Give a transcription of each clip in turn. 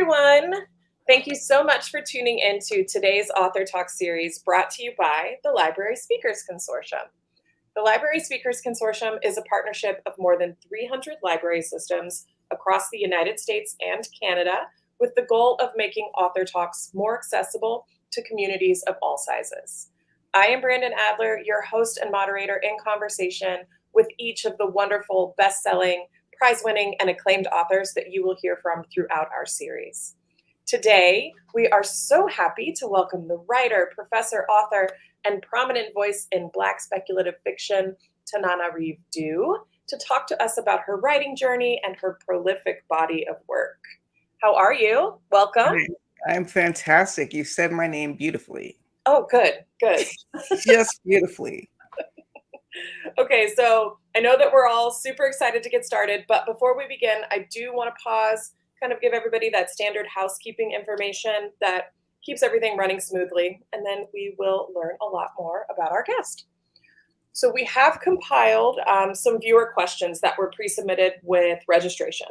everyone. Thank you so much for tuning into today's Author Talk series brought to you by the Library Speakers Consortium. The Library Speakers Consortium is a partnership of more than 300 library systems across the United States and Canada with the goal of making author talks more accessible to communities of all sizes. I am Brandon Adler, your host and moderator in conversation with each of the wonderful, best-selling, prize-winning, and acclaimed authors that you will hear from throughout our series. Today, we are so happy to welcome the writer, professor, author, and prominent voice in Black speculative fiction, Tananarive Due, to talk to us about her writing journey and her prolific body of work. How are you? Welcome. I'm fantastic. You said my name beautifully. Oh, good. Just beautifully. Okay, so I know that we're all super excited to get started, but before we begin, I do want to pause, kind of give everybody that standard housekeeping information that keeps everything running smoothly, and then we will learn a lot more about our guest. So we have compiled some viewer questions that were pre-submitted with registration.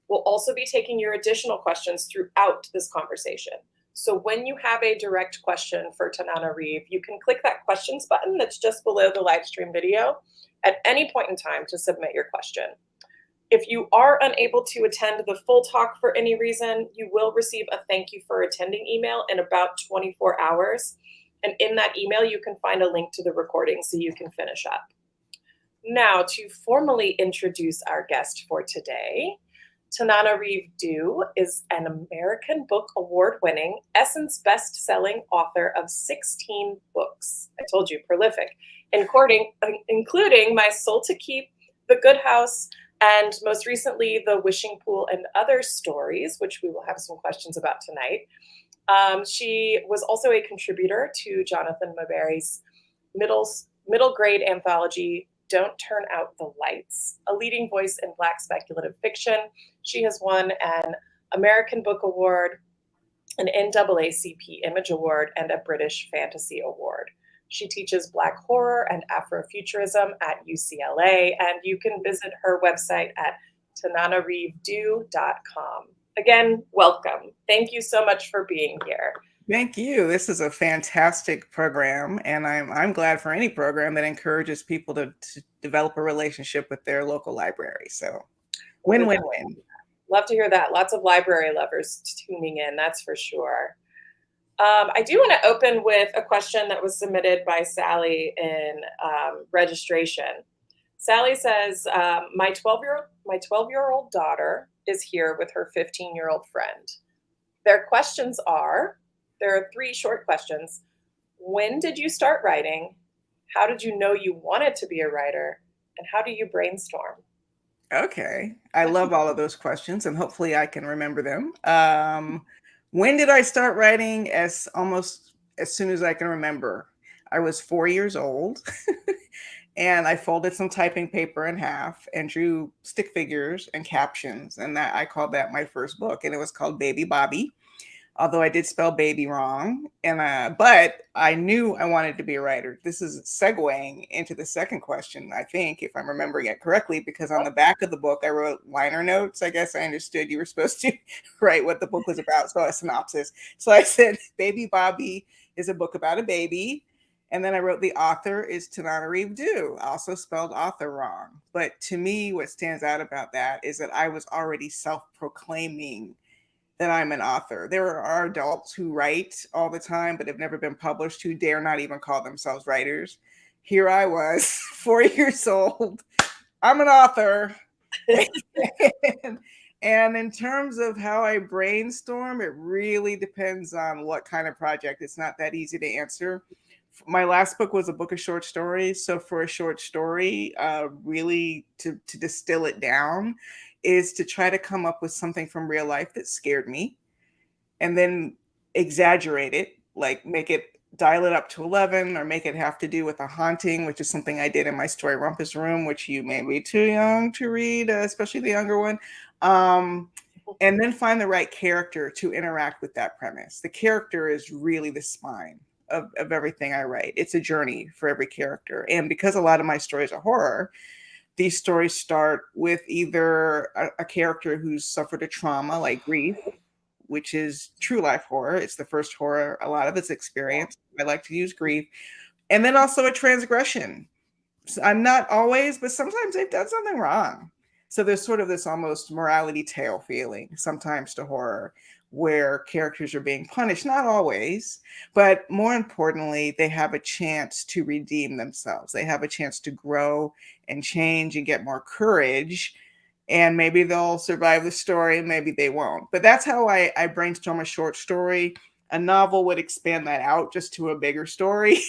We'll also be taking your additional questions throughout this conversation. So when you have a direct question for Tananarive, you can click that questions button that's just below the live stream video at any point in time to submit your question. If you are unable to attend the full talk for any reason, you will receive a thank you for attending email in about 24 hours. And in that email, you can find a link to the recording so you can finish up. Now, to formally introduce our guest for today, Tananarive Due is an American Book Award-winning, Essence best-selling author of 16 books. I told you, prolific, including My Soul to Keep, The Good House, and most recently, The Wishing Pool and Other Stories, which we will have some questions about tonight. She was also a contributor to Jonathan Maberry's middle grade anthology, Don't Turn Out the Lights, a leading voice in Black speculative fiction. She has won an American Book Award, an NAACP Image Award, and a British Fantasy Award. She teaches Black horror and Afrofuturism at UCLA, and you can visit her website at tananarivedue.com. Again, welcome. Thank you so much for being here. Thank you. This is a fantastic program, and I'm glad for any program that encourages people to develop a relationship with their local library. So win-win-win. Love to hear that. Lots of library lovers tuning in, that's for sure. I do want to open with a question that was submitted by Sally in registration. Sally says, my 12-year-old daughter is here with her 15-year-old friend. Their questions are, there are 3 short questions. When did you start writing? How did you know you wanted to be a writer? And how do you brainstorm? Okay. I love all of those questions, and hopefully I can remember them. When did I start writing? Almost as soon as I can remember. I was 4 years old, and I folded some typing paper in half and drew stick figures and captions, and I called that my first book, and it was called Baby Bobby. Although I did spell baby wrong, but I knew I wanted to be a writer. This is segueing into the second question, I think, if I'm remembering it correctly, because on the back of the book, I wrote liner notes. I guess I understood you were supposed to write what the book was about, so a synopsis. So I said, Baby Bobby is a book about a baby. And then I wrote the author is Tananarive Due, also spelled author wrong. But to me, what stands out about that is that I was already self-proclaiming that I'm an author. There are adults who write all the time, but have never been published, who dare not even call themselves writers. Here I was, 4 years old. I'm an author. And in terms of how I brainstorm, it really depends on what kind of project. It's not that easy to answer. My last book was a book of short stories. So for a short story, really to distill it down, is to try to come up with something from real life that scared me and then exaggerate it, like dial it up to 11 or make it have to do with a haunting, which is something I did in my story Rumpus Room, which you may be too young to read, especially the younger one. And then find the right character to interact with that premise. The character is really the spine of everything I write. It's a journey for every character. And because a lot of my stories are horror, these stories start with either a character who's suffered a trauma like grief, which is true life horror. It's the first horror a lot of us experience. I like to use grief. And then also a transgression. I'm not always, but sometimes they've done something wrong. So there's sort of this almost morality tale feeling sometimes to horror where characters are being punished, not always, but more importantly, they have a chance to redeem themselves. They have a chance to grow and change and get more courage. And maybe they'll survive the story, maybe they won't. But that's how I brainstorm a short story. A novel would expand that out just to a bigger story.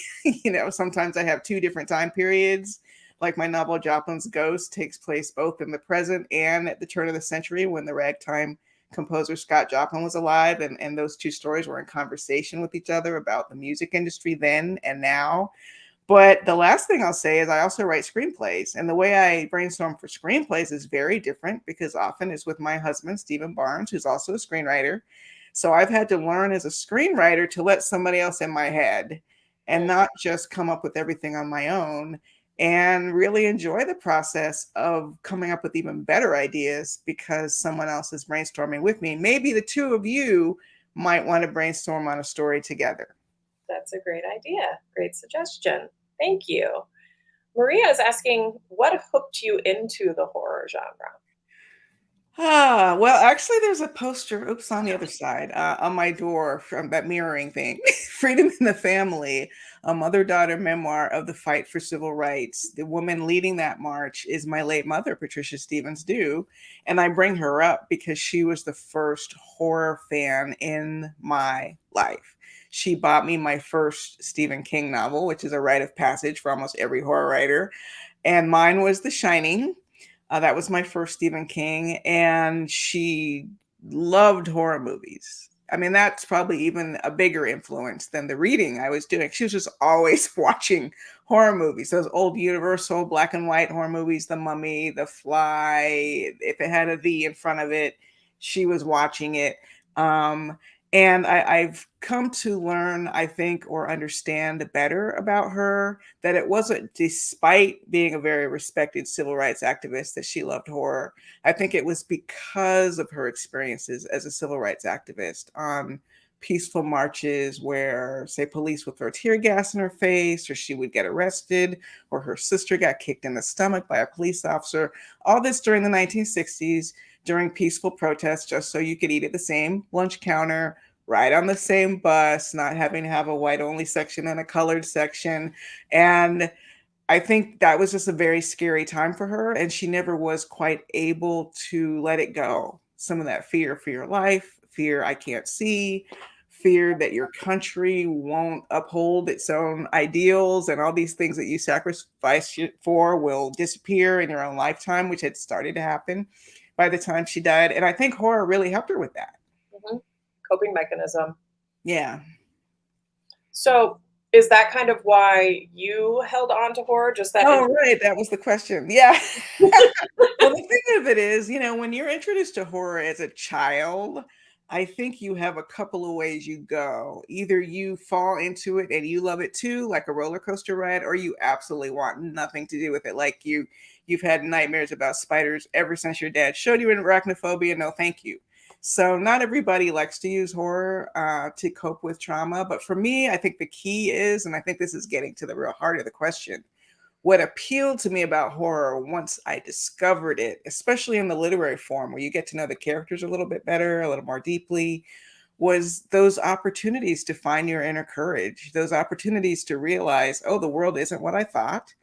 Sometimes I have two different time periods. Like my novel Joplin's Ghost takes place both in the present and at the turn of the century when the ragtime composer Scott Joplin was alive. And those two stories were in conversation with each other about the music industry then and now. But the last thing I'll say is I also write screenplays. And the way I brainstorm for screenplays is very different because often it's with my husband, Stephen Barnes, who's also a screenwriter. So I've had to learn as a screenwriter to let somebody else in my head and not just come up with everything on my own and really enjoy the process of coming up with even better ideas because someone else is brainstorming with me. Maybe the two of you might want to brainstorm on a story together. That's a great idea. Great suggestion. Thank you. Maria is asking, what hooked you into the horror genre? Well, actually, there's a poster, oops, on the other side, on my door from that mirroring thing. Freedom in the Family, a mother-daughter memoir of the fight for civil rights. The woman leading that march is my late mother, Patricia Stevens Due, and I bring her up because she was the first horror fan in my life. She bought me my first Stephen King novel, which is a rite of passage for almost every horror writer, and mine was The Shining. That was my first Stephen King, and she loved horror movies. I mean, that's probably even a bigger influence than the reading I was doing. She was just always watching horror movies, those old Universal black and white horror movies, The Mummy, The Fly. If it had a V in front of it, she was watching it. And I've come to learn, I think, or understand better about her, that it wasn't despite being a very respected civil rights activist that she loved horror. I think it was because of her experiences as a civil rights activist on peaceful marches where, say, police would throw tear gas in her face, or she would get arrested, or her sister got kicked in the stomach by a police officer. All this during the 1960s, during peaceful protests, just so you could eat at the same lunch counter, ride on the same bus, not having to have a white only section and a colored section. And I think that was just a very scary time for her. And she never was quite able to let it go. Some of that fear for your life, fear I can't see, fear that your country won't uphold its own ideals, and all these things that you sacrifice for will disappear in your own lifetime, which had started to happen by the time she died. And I think horror really helped her with that. Mm-hmm. Coping mechanism. Yeah. So is that kind of why you held on to horror? Just that? Oh, right. That was the question. Yeah. Well, the thing of it is, when you're introduced to horror as a child, I think you have a couple of ways you go. Either you fall into it and you love it too, like a roller coaster ride, or you absolutely want nothing to do with it. Like you've had nightmares about spiders ever since your dad showed you arachnophobia. No, thank you. So not everybody likes to use horror to cope with trauma. But for me, I think the key is, and I think this is getting to the real heart of the question, what appealed to me about horror once I discovered it, especially in the literary form where you get to know the characters a little bit better, a little more deeply, was those opportunities to find your inner courage, those opportunities to realize, oh, the world isn't what I thought.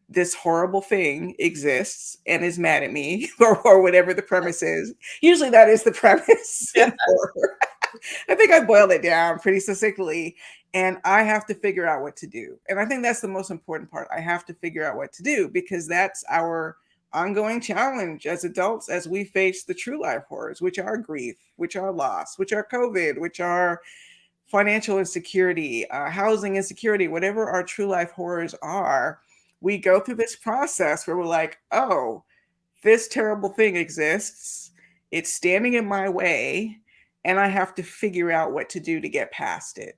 This horrible thing exists and is mad at me, or whatever the premise is. Usually that is the premise. Yeah. I think I boiled it down pretty succinctly, and I have to figure out what to do. And I think that's the most important part. I have to figure out what to do because that's our ongoing challenge as adults as we face the true life horrors, which are grief, which are loss, which are COVID, which are financial insecurity, housing insecurity, whatever our true life horrors are. We go through this process where we're like, oh, this terrible thing exists. It's standing in my way. And I have to figure out what to do to get past it.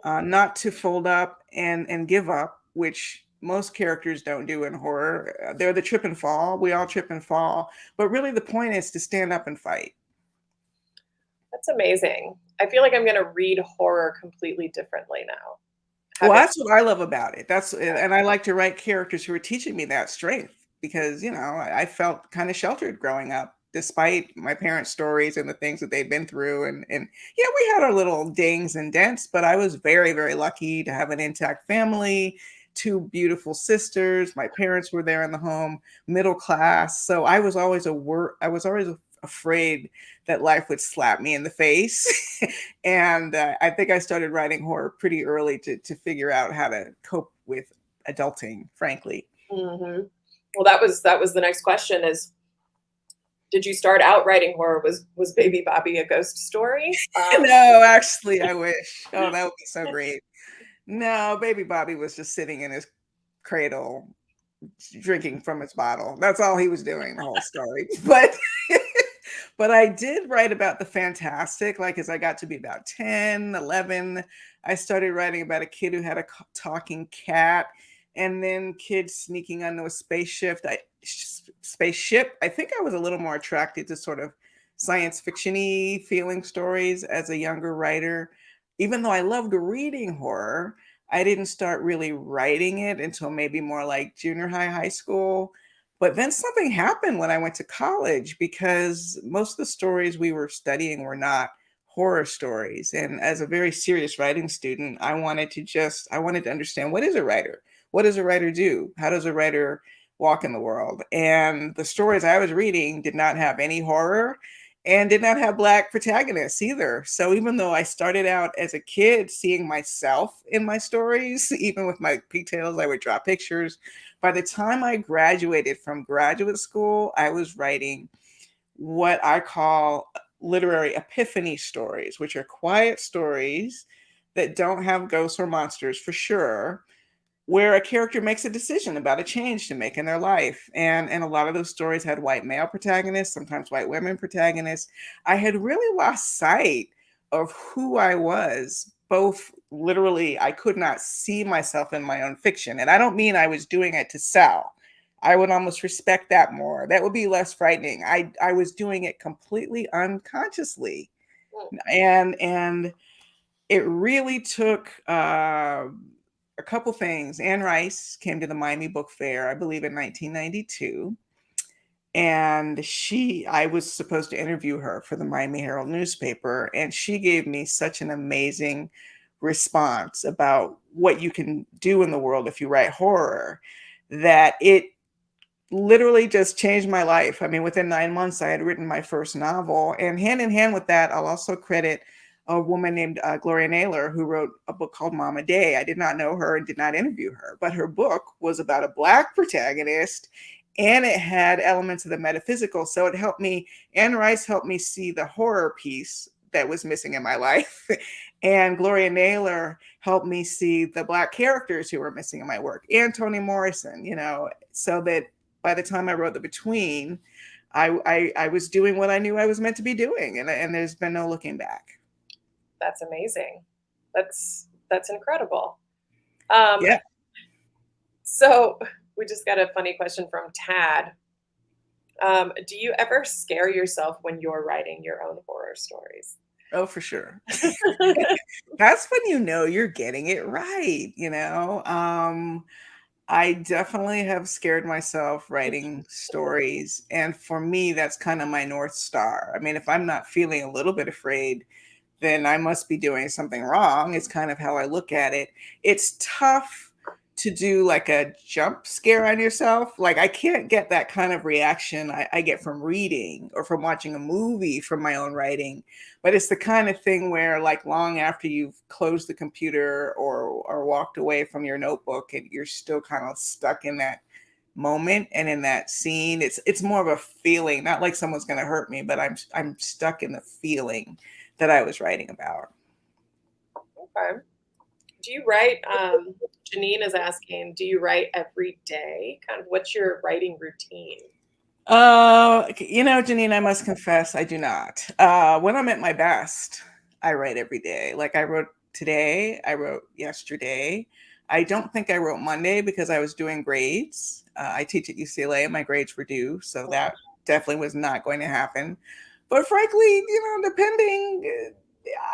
Not to fold up and give up, which most characters don't do in horror. They're the trip and fall. We all trip and fall. But really the point is to stand up and fight. That's amazing. I feel like I'm going to read horror completely differently now. Well, Having that's what I love about it. And I like to write characters who are teaching me that strength because, I felt kind of sheltered growing up, despite my parents' stories and the things that they've been through. And yeah, we had our little dings and dents, but I was very, very lucky to have an intact family, two beautiful sisters. My parents were there in the home, middle class. So I was always afraid that life would slap me in the face. And I think I started writing horror pretty early to figure out how to cope with adulting, frankly. hmm Well, that was the next question is, did you start out writing horror? Was Baby Bobby a ghost story? No, actually, I wish. Oh, that would be so great. No, baby Bobby was just sitting in his cradle, drinking from his bottle. That's all he was doing the whole story. But I did write about the fantastic, like as I got to be about 10, 11, I started writing about a kid who had a talking cat and then kids sneaking onto a spaceship. I think I was a little more attracted to sort of science fiction-y feeling stories as a younger writer. Even though I loved reading horror, I didn't start really writing it until maybe more like junior high, high school. But then something happened when I went to college because most of the stories we were studying were not horror stories. And as a very serious writing student, I wanted to understand, what is a writer? What does a writer do? How does a writer walk in the world? And the stories I was reading did not have any horror and did not have Black protagonists either. So even though I started out as a kid seeing myself in my stories, even with my pigtails, I would draw pictures. By the time I graduated from graduate school, I was writing what I call literary epiphany stories, which are quiet stories that don't have ghosts or monsters for sure, where a character makes a decision about a change to make in their life. And a lot of those stories had white male protagonists, sometimes white women protagonists. I had really lost sight of who I was, both literally, I could not see myself in my own fiction. And I don't mean I was doing it to sell. I would almost respect that more. That would be less frightening. I was doing it completely unconsciously. And it really took a couple things. Anne Rice came to the Miami Book Fair, I believe in 1992. And I was supposed to interview her for the Miami Herald newspaper. And she gave me such an amazing response about what you can do in the world if you write horror, that it literally just changed my life. I mean, within 9 months, I had written my first novel. And hand in hand with that, I'll also credit a woman named Gloria Naylor, who wrote a book called Mama Day. I did not know her and did not interview her, but her book was about a Black protagonist and it had elements of the metaphysical. So it helped me, Anne Rice helped me see the horror piece that was missing in my life. And Gloria Naylor helped me see the Black characters who were missing in my work, and Toni Morrison, so that by the time I wrote The Between, I was doing what I knew I was meant to be doing, and there's been no looking back. That's amazing. That's incredible. Um, Yeah. so we just got a funny question from Tad. Do you ever scare yourself when you're writing your own horror stories? Oh, for sure. That's when you know you're getting it right. I definitely have scared myself writing stories. And for me, that's kind of my North Star. I mean, if I'm not feeling a little bit afraid, then I must be doing something wrong. It's kind of how I look at it. It's tough to do like a jump scare on yourself. Like I can't get that kind of reaction I get from reading or from watching a movie from my own writing. But it's the kind of thing where like long after you've closed the computer or walked away from your notebook and you're still kind of stuck in that moment and in that scene. It's more of a feeling, not like someone's gonna hurt me, but I'm stuck in the feeling that I was writing about. Okay. Do you write? Janine is asking, do you write every day? Kind of what's your writing routine? Janine, I must confess, I do not. When I'm at my best, I write every day. Like I wrote today, I wrote yesterday. I don't think I wrote Monday because I was doing grades. I teach at UCLA and my grades were due, so that definitely was not going to happen. But frankly, depending,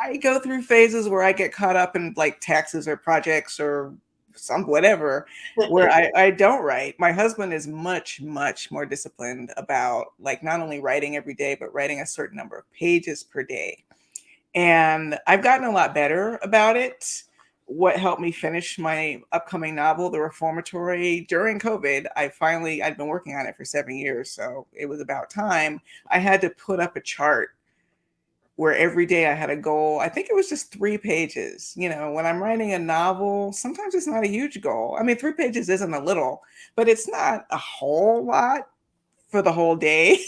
I go through phases where I get caught up in like taxes or projects or some whatever, where I don't write. My husband is much, much more disciplined about like not only writing every day, but writing a certain number of pages per day. And I've gotten a lot better about it. What helped me finish my upcoming novel, The Reformatory, during COVID, I'd been working on it for 7 years. So it was about time. I had to put up a chart where every day I had a goal. I think it was just 3 pages. When I'm writing a novel, sometimes it's not a huge goal. I mean, 3 pages isn't a little, but it's not a whole lot for the whole day.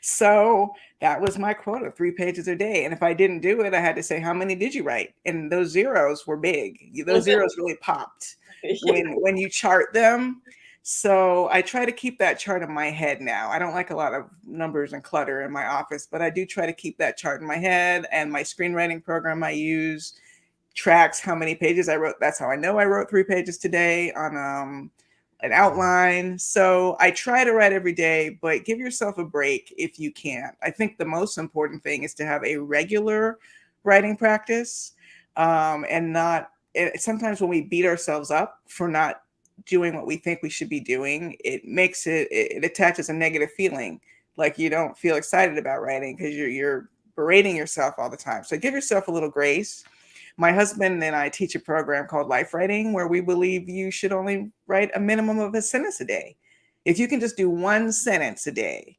So that was my quota, 3 pages a day. And if I didn't do it, I had to say, how many did you write? And those zeros were big. Those zeros really popped when you chart them. So I try to keep that chart in my head now. I don't like a lot of numbers and clutter in my office, but I do try to keep that chart in my head. And my screenwriting program I use tracks how many pages I wrote. That's how I know I wrote 3 pages today on an outline. So I try to write every day, but give yourself a break if you can. I think the most important thing is to have a regular writing practice, and not. Sometimes when we beat ourselves up for not doing what we think we should be doing, it attaches a negative feeling, like you don't feel excited about writing because you're berating yourself all the time. So give yourself a little grace. My husband and I teach a program called Life Writing, where we believe you should only write a minimum of a sentence a day. If you can just do one sentence a day,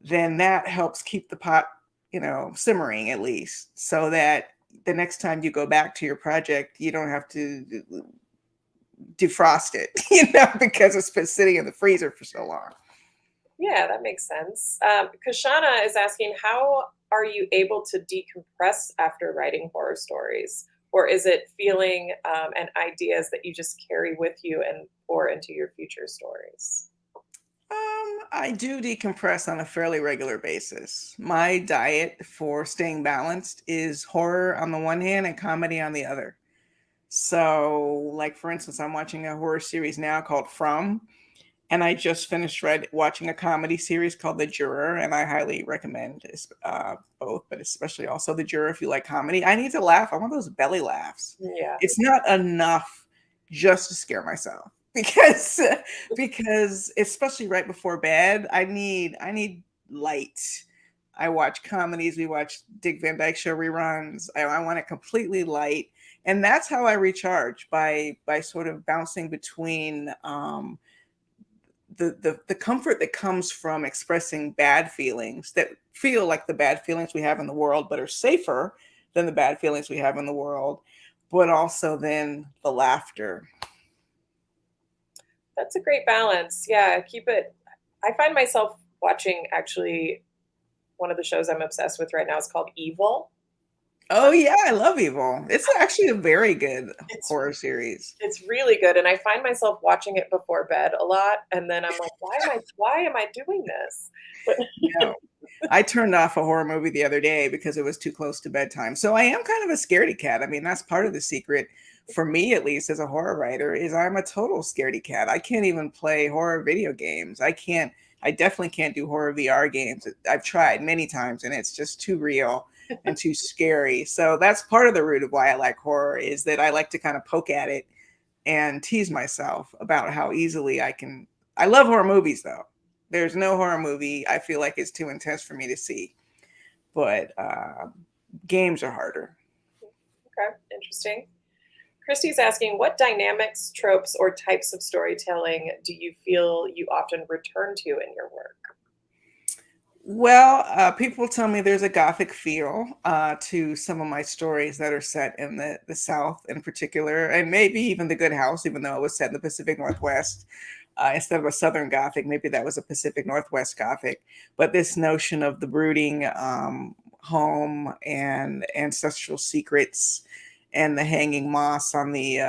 then that helps keep the pot, simmering at least, so that the next time you go back to your project, you don't have to defrost it, because it's been sitting in the freezer for so long. Yeah, that makes sense. Kashana is asking, how are you able to decompress after writing horror stories? Or is it feeling and ideas that you just carry with you and pour into your future stories? I do decompress on a fairly regular basis. My diet for staying balanced is horror on the one hand and comedy on the other. So, like for instance, I'm watching a horror series now called From, and I just finished watching a comedy series called The Juror, and I highly recommend both, but especially also The Juror if you like comedy. I need to laugh. I want those belly laughs. Yeah. It's not enough just to scare myself, because especially right before bed, I need light. I watch comedies. We watch Dick Van Dyke Show reruns. I want it completely light, and that's how I recharge, by sort of bouncing between the comfort that comes from expressing bad feelings that feel like the bad feelings we have in the world, but are safer than the bad feelings we have in the world, but also then the laughter. That's a great balance. Yeah, keep it. I find myself watching, actually, one of the shows I'm obsessed with right now is called Evil. Oh yeah, I love Evil. It's actually a very good It's horror series. it's really good, and I find myself watching it before bed a lot, and then I'm like, why am I doing this? But No, I turned off a horror movie the other day because it was too close to bedtime. So I am kind of a scaredy cat. I mean, that's part of the secret for me, at least as a horror writer, is I'm a total scaredy cat. I can't even play horror video games. I definitely can't do horror VR games. I've tried many times and it's just too real and too scary. So that's part of the root of why I like horror, is that I like to kind of poke at it and tease myself about how easily I love horror movies though. There's no horror movie I feel like it's too intense for me to see, but games are harder. okay, interesting. Christy's asking, what dynamics, tropes, or types of storytelling do you feel you often return to in your work? Well, people tell me there's a gothic feel to some of my stories that are set in the South in particular, and maybe even The Good House, even though it was set in the Pacific Northwest. Instead of a Southern Gothic, maybe that was a Pacific Northwest Gothic. But this notion of the brooding home and ancestral secrets and the hanging moss on the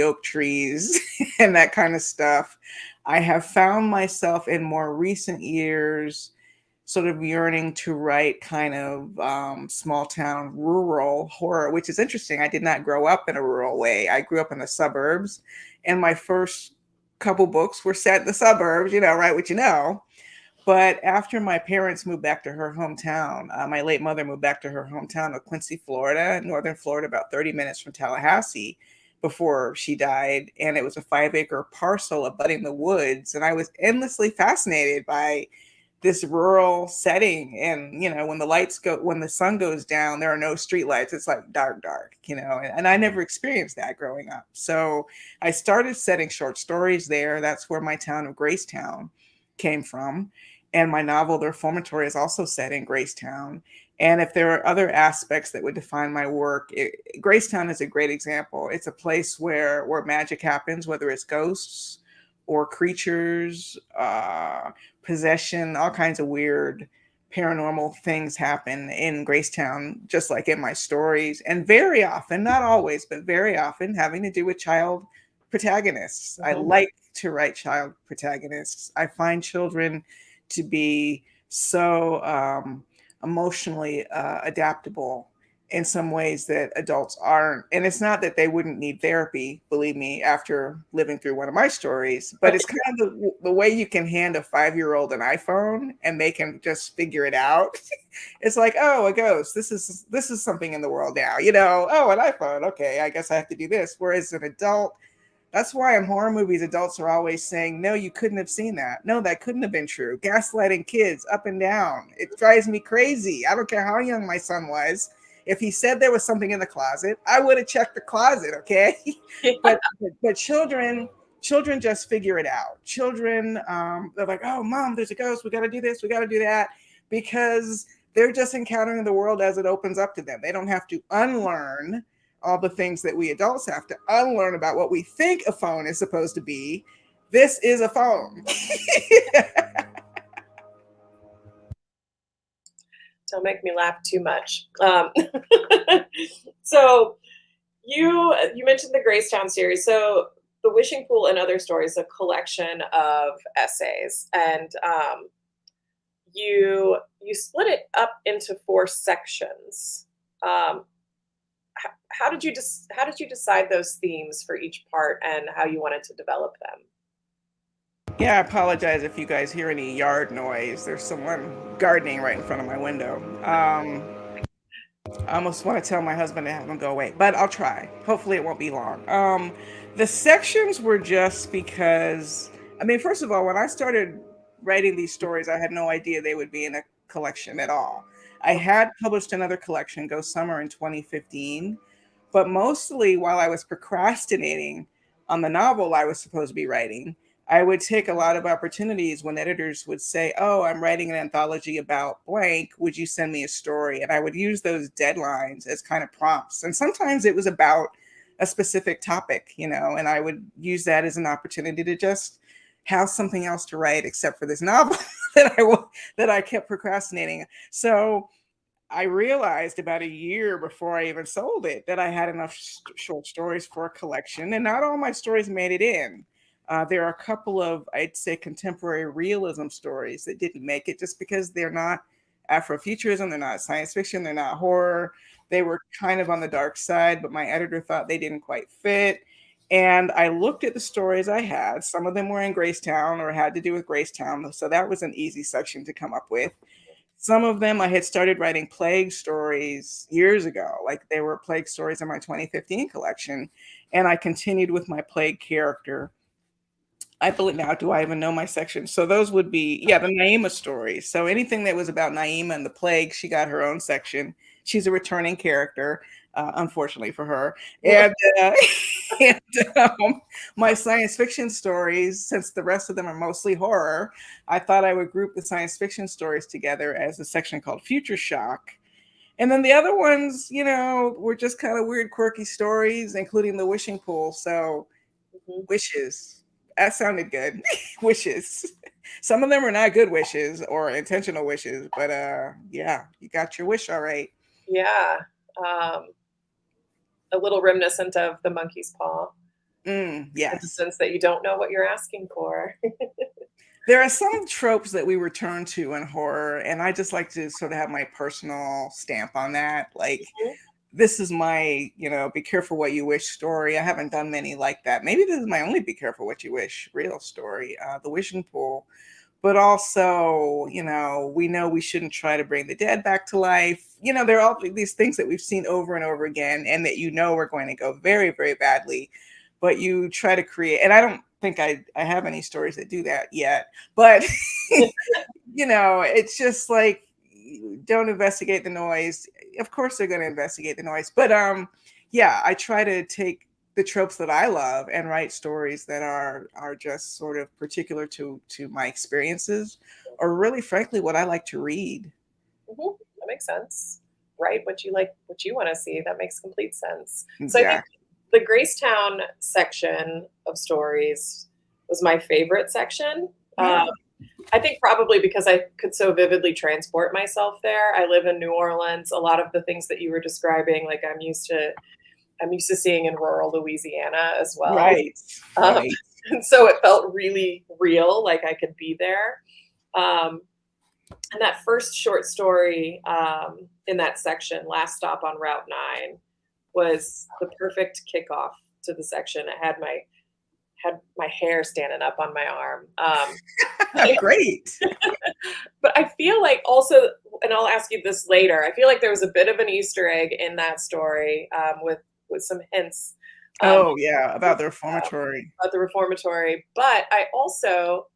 oak trees and that kind of stuff, I have found myself in more recent years sort of yearning to write kind of small town rural horror, which is interesting. I did not grow up in a rural way. I grew up in the suburbs, and my first couple books were set in the suburbs, right what you know. But after my parents moved back to her hometown, my late mother moved back to her hometown of Quincy, Florida, northern Florida, about 30 minutes from Tallahassee before she died. And it was a 5-acre parcel abutting the woods. And I was endlessly fascinated by this rural setting. And, when when the sun goes down, there are no streetlights. It's like dark, dark, and I never experienced that growing up. So I started setting short stories there. That's where my town of Gracetown came from. And my novel, The Reformatory, is also set in Gracetown. And if there are other aspects that would define my work, Gracetown is a great example. It's a place where magic happens, whether it's ghosts or creatures, possession, all kinds of weird paranormal things happen in Gracetown, just like in my stories. And very often, not always, but very often, having to do with child protagonists. I like to write child protagonists. I find children to be so emotionally adaptable in some ways that adults aren't. And it's not that they wouldn't need therapy, believe me, after living through one of my stories, but it's kind of the way you can hand a 5-year-old an iPhone and they can just figure it out. It's like, oh, a ghost. This is something in the world now, oh, an iPhone. Okay, I guess I have to do this. Whereas an adult, that's why in horror movies, adults are always saying, no, you couldn't have seen that. No, that couldn't have been true. Gaslighting kids up and down. It drives me crazy. I don't care how young my son was. If he said there was something in the closet, I would have checked the closet, okay? Yeah. But children just figure it out. Children, they're like, oh, mom, there's a ghost. We got to do this. We got to do that. Because they're just encountering the world as it opens up to them. They don't have to unlearn all the things that we adults have to unlearn about what we think a phone is supposed to be. This is a phone. Don't make me laugh too much. So you mentioned the Gracetown series. So the Wishing Pool and Other Stories, a collection of essays, and you split it up into 4 sections. How did you decide those themes for each part and how you wanted to develop them? Yeah, I apologize if you guys hear any yard noise. There's someone gardening right in front of my window. I almost want to tell my husband to have him go away, but I'll try. Hopefully it won't be long. The sections were just because, first of all, when I started writing these stories, I had no idea they would be in a collection at all. I had published another collection, Go Summer, in 2015, but mostly while I was procrastinating on the novel I was supposed to be writing, I would take a lot of opportunities when editors would say, oh, I'm writing an anthology about blank. Would you send me a story? And I would use those deadlines as kind of prompts. And sometimes it was about a specific topic, and I would use that as an opportunity to just have something else to write except for this novel that I kept procrastinating. So I realized about a year before I even sold it that I had enough short stories for a collection, and not all my stories made it in. There are a couple of, I'd say, contemporary realism stories that didn't make it just because they're not Afrofuturism, they're not science fiction, they're not horror. They were kind of on the dark side, but my editor thought they didn't quite fit. And I looked at the stories I had. Some of them were in Gracetown or had to do with Gracetown. So that was an easy section to come up with. Some of them I had started writing plague stories years ago, like they were plague stories in my 2015 collection. And I continued with my plague character. I believe now, do I even know my section? So those would be, the Naima stories. So anything that was about Naima and the plague, she got her own section. She's a returning character, unfortunately for her. And, and my science fiction stories, since the rest of them are mostly horror, I thought I would group the science fiction stories together as a section called Future Shock. And then the other ones, were just kind of weird, quirky stories, including the Wishing Pool. So wishes. That sounded good. Wishes. Some of them are not good wishes or intentional wishes, but you got your wish all right. Yeah. A little reminiscent of the monkey's paw. Yes. In the sense that you don't know what you're asking for. There are some tropes that we return to in horror, and I just like to sort of have my personal stamp on that. Like, this is my, be careful what you wish story. I haven't done many like that. Maybe this is my only be careful what you wish real story. The Wishing Pool but also, we know we shouldn't try to bring the dead back to life. There are all these things that we've seen over and over again and that are going to go very, very badly. But you try to create, and I don't think I have any stories that do that yet, but it's just like, don't investigate the noise. Of course they're going to investigate the noise, but yeah, I try to take the tropes that I love and write stories that are just sort of particular to my experiences, or really frankly what I like to read. That makes sense. Write what you like, what you want to see. That makes complete sense. So I think Exactly. the Gracetown section of stories was my favorite section. Yeah. I think probably because I could so vividly transport myself there. I live in New Orleans. A lot of the things that you were describing, like I'm used to seeing in rural Louisiana as well. Right. Um, Right. and so it felt really real, like I could be there. Um, and that first short story in that section, Last Stop on Route 9, was the perfect kickoff to the section. It had my hair standing up on my arm. Great. But I feel like also, and I'll ask you this later, I feel like there was a bit of an Easter egg in that story with some hints Oh yeah, about the reformatory. about the Reformatory. But I also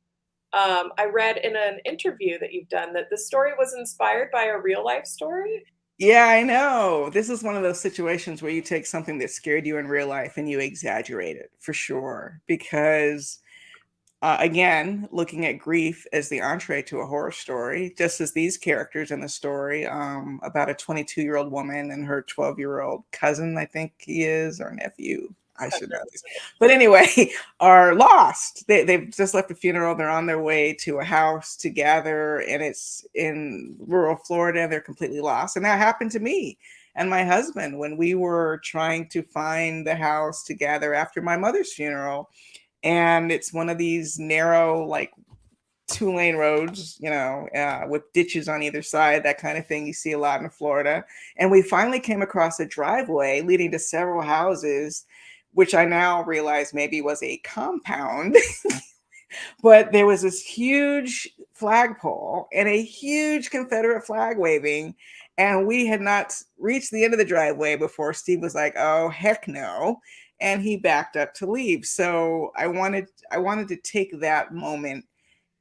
I read in an interview that you've done that the story was inspired by a real life story. Yeah, I know. This is one of those situations where you take something that scared you in real life and you exaggerate it for sure. Because, again, looking at grief as the entree to a horror story, just as these characters in the story, about a 22-year-old woman and her 12-year-old cousin, I think he is, or nephew. I should know this. But anyway, are lost. They've just left a funeral. They're on their way to a house to gather, and it's in rural Florida. They're completely lost. And that happened to me and my husband when we were trying to find the house to gather after my mother's funeral. And it's one of these narrow, like 2-lane roads, with ditches on either side, that kind of thing you see a lot in Florida. And we finally came across a driveway leading to several houses, which I now realize maybe was a compound. But there was this huge flagpole and a huge Confederate flag waving. And we had not reached the end of the driveway before Steve was like, oh, heck no. And he backed up to leave. So I wanted to take that moment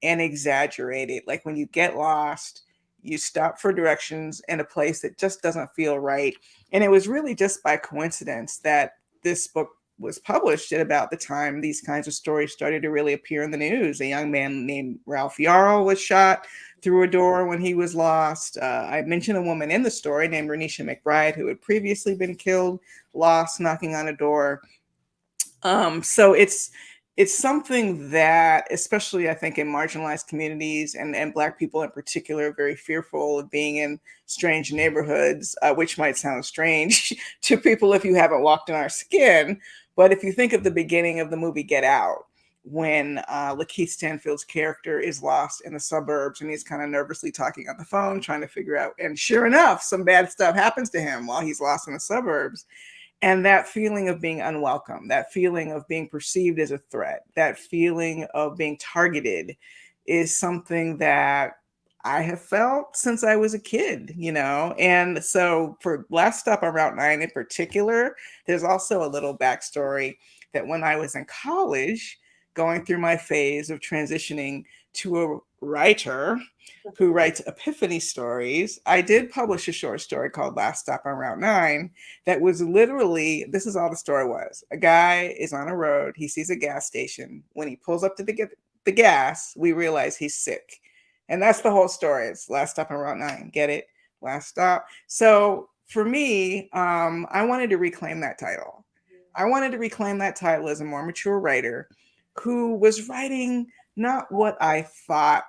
and exaggerate it. Like when you get lost, you stop for directions in a place that just doesn't feel right. And it was really just by coincidence that this book was published at about the time these kinds of stories started to really appear in the news. A young man named Ralph Yarl was shot through a door when he was lost. I mentioned a woman in the story named Renisha McBride who had previously been killed, lost, knocking on a door. So it's something that, especially I think in marginalized communities and Black people in particular, are very fearful of being in strange neighborhoods, which might sound strange to people if you haven't walked in our skin. But if you think of the beginning of the movie Get Out, when Lakeith Stanfield's character is lost in the suburbs and he's kind of nervously talking on the phone, trying to figure out, and sure enough, some bad stuff happens to him while he's lost in the suburbs. And that feeling of being unwelcome, that feeling of being perceived as a threat, that feeling of being targeted is something that I have felt since I was a kid, And so for Last Stop on Route 9 in particular, there's also a little backstory that when I was in college, going through my phase of transitioning to a writer who writes epiphany stories, I did publish a short story called Last Stop on Route 9 that was literally, this is all the story was. A guy is on a road, he sees a gas station. When he pulls up to get the gas, we realize he's sick. And that's the whole story. It's Last Stop on Route 9. Get it? Last stop. So for me, I wanted to reclaim that title. I wanted to reclaim that title as a more mature writer who was writing not what I thought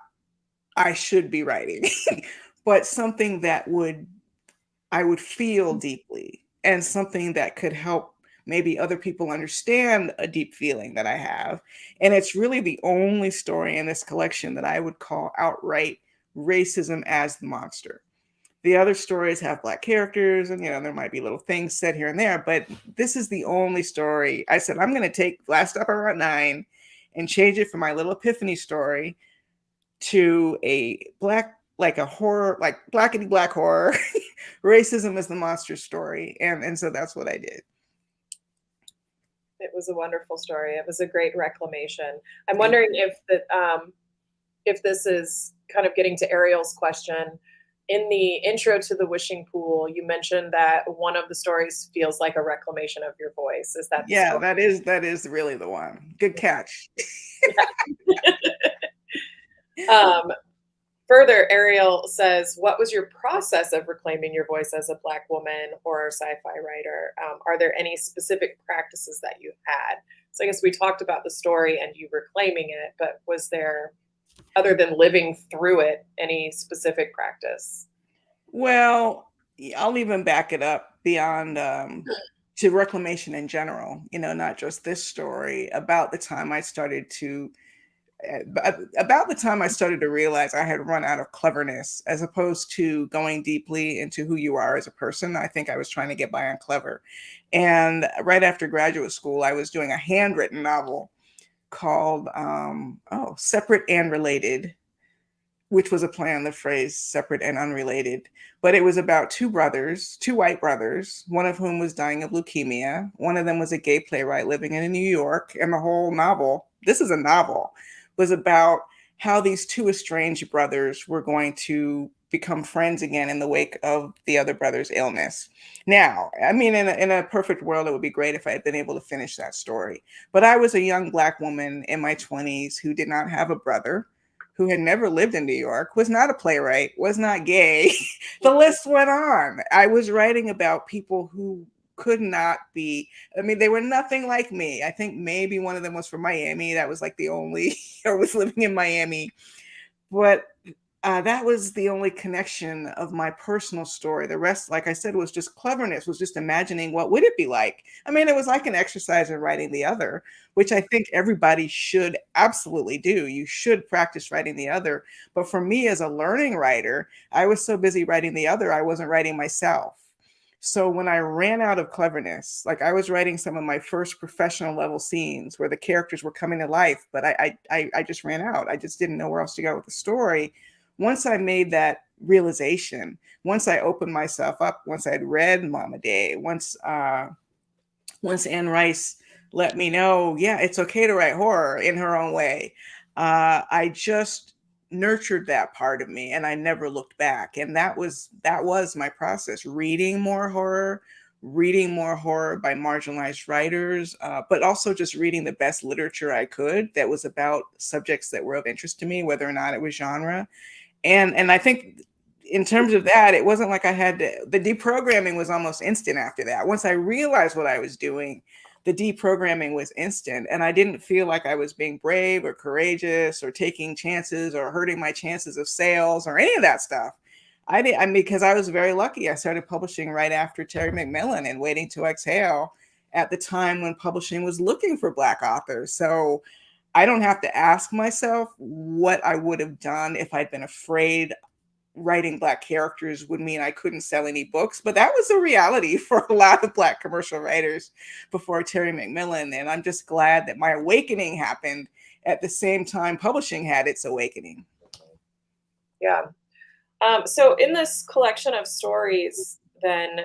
I should be writing, but something that I would feel deeply and something that could help maybe other people understand a deep feeling that I have. And it's really the only story in this collection that I would call outright racism as the monster. The other stories have Black characters and, there might be little things said here and there, but this is the only story. I said, I'm going to take Last Stop on Route 9 and change it from my little epiphany story to a black, like a horror, like blackety black horror. Racism is the monster story. And so that's what I did. It was a wonderful story. It was a great reclamation. I'm wondering if this is kind of getting to Ariel's question. In the intro to The Wishing Pool, you mentioned that one of the stories feels like a reclamation of your voice. Is that the Yeah, story? that is really the one. Good catch. um, Further, Ariel says, what was your process of reclaiming your voice as a Black woman or sci-fi writer? Are there any specific practices that you had? So I guess we talked about the story and you reclaiming it, but was there, other than living through it, any specific practice? Well, I'll even back it up beyond to reclamation in general, not just this story. About the time I started to realize I had run out of cleverness, as opposed to going deeply into who you are as a person. I think I was trying to get by on clever. And right after graduate school, I was doing a handwritten novel called Separate and Related, which was a play on the phrase separate and unrelated. But it was about two brothers, two white brothers, one of whom was dying of leukemia. One of them was a gay playwright living in New York. And the whole novel, this is a novel, was about how these two estranged brothers were going to become friends again in the wake of the other brother's illness. Now, I mean, in a perfect world, it would be great if I had been able to finish that story. But I was a young Black woman in my 20s who did not have a brother, who had never lived in New York, was not a playwright, was not gay. The list went on. I was writing about people who could not be, I mean, they were nothing like me. I think maybe one of them was from Miami. That was like the only, or was living in Miami. But that was the only connection of my personal story. The rest, like I said, was just cleverness, was just imagining what would it be like. I mean, it was like an exercise in writing the other, which I think everybody should absolutely do. You should practice writing the other. But for me as a learning writer, I was so busy writing the other, I wasn't writing myself. So when I ran out of cleverness, like I was writing some of my first professional level scenes where the characters were coming to life, but I just ran out. I just didn't know where else to go with the story. Once I made that realization, once I opened myself up, once I'd read Mama Day, once Anne Rice let me know, yeah, it's okay to write horror in her own way, I just nurtured that part of me and I never looked back. And that was my process: reading more horror by marginalized writers, but also just reading the best literature I could that was about subjects that were of interest to me, whether or not it was genre. And I think in terms of that, it wasn't like I had to, the deprogramming was almost instant after that. Once I realized what I was doing, the deprogramming was instant. And I didn't feel like I was being brave or courageous or taking chances or hurting my chances of sales or any of that stuff. I mean, because I was very lucky. I started publishing right after Terry McMillan and Waiting to Exhale at the time when publishing was looking for Black authors. So I don't have to ask myself what I would have done if I'd been afraid writing Black characters would mean I couldn't sell any books. But that was a reality for a lot of Black commercial writers before Terry McMillan. And I'm just glad that my awakening happened at the same time publishing had its awakening. Yeah. So in this collection of stories, then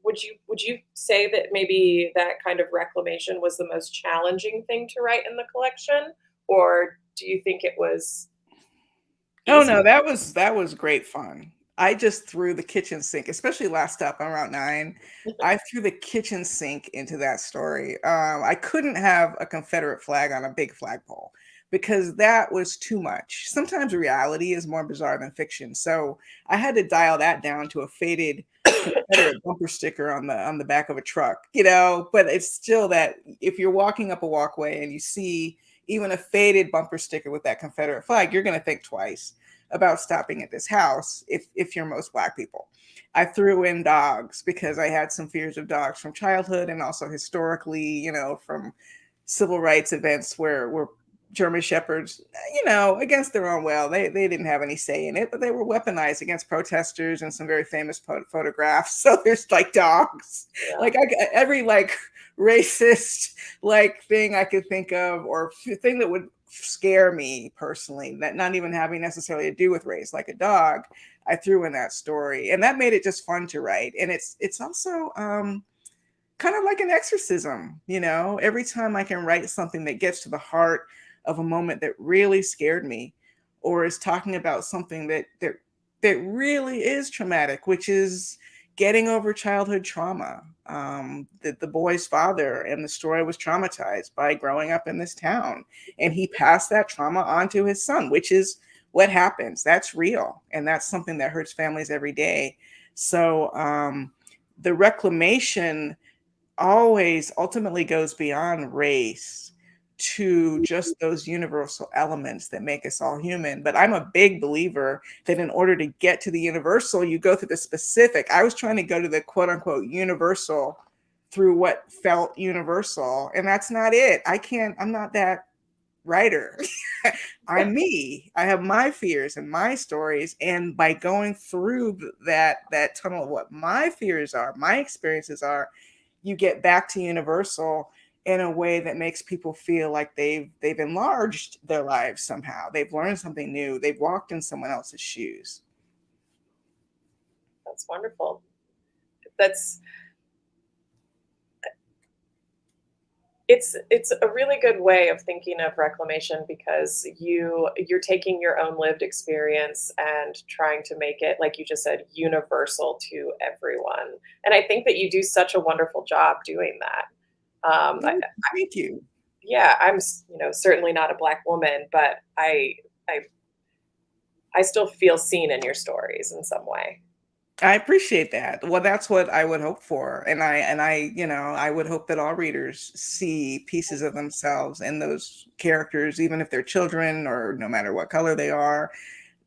would you say that maybe that kind of reclamation was the most challenging thing to write in the collection, or do you think it was Oh easy? no, that was great fun. I just threw the kitchen sink, especially last up on Route 9. I threw the kitchen sink into that story. I couldn't have a Confederate flag on a big flagpole because that was too much. Sometimes reality is more bizarre than fiction. So I had to dial that down to a faded Confederate bumper sticker on the back of a truck. But it's still that if you're walking up a walkway and you see even a faded bumper sticker with that Confederate flag, you're going to think twice about stopping at this house if you're most Black people. I threw in dogs because I had some fears of dogs from childhood and also historically, from civil rights events where German shepherds, against their own will, they didn't have any say in it, but they were weaponized against protesters and some very famous photographs. So there's like dogs, Yeah. like every like racist like thing I could think of or thing that would scare me personally, that not even having necessarily to do with race, like a dog, I threw in that story, and that made it just fun to write. And it's also kind of like an exorcism, you know. Every time I can write something that gets to the heart of a moment that really scared me, or is talking about something that really is traumatic, which is getting over childhood trauma. The boy's father and the story was traumatized by growing up in this town, and he passed that trauma on to his son, which is what happens. That's real, and that's something that hurts families every day. So the reclamation always ultimately goes beyond race to just those universal elements that make us all human. But I'm a big believer that in order to get to the universal, you go through the specific. I was trying to go to the quote unquote universal through what felt universal, and that's not it. I'm not that writer. I'm me. I have my fears and my stories, and by going through that tunnel of what my fears are, my experiences are, you get back to universal in a way that makes people feel like they've enlarged their lives somehow. They've learned something new. They've walked in someone else's shoes. That's wonderful. That's it's a really good way of thinking of reclamation, because you're taking your own lived experience and trying to make it, like you just said, universal to everyone. And I think that you do such a wonderful job doing that. Thank you. Yeah, I'm, certainly not a Black woman, but I I still feel seen in your stories in some way. I appreciate that. Well, that's what I would hope for. I would hope that all readers see pieces of themselves in those characters, even if they're children or no matter what color they are,